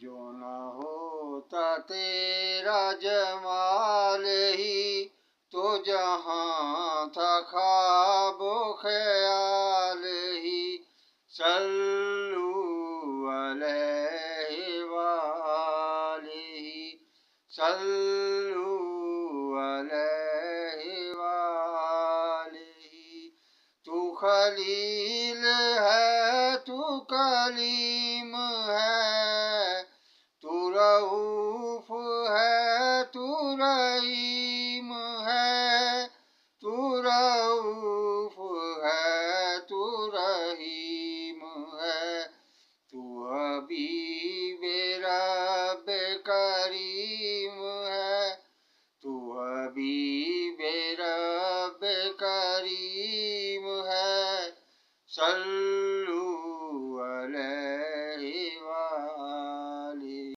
जो न होता तेरा जमाल ही तो जहाँ था ख्वाबो ख्याल ही। सल्लू अलैहि वालिही, सल्लू अलैहि वालिही। तू खलील है, तू कलीम है, तू रऊफ है, तू रहीम है, तू रऊफ है, तू रहीम है। तू हबीब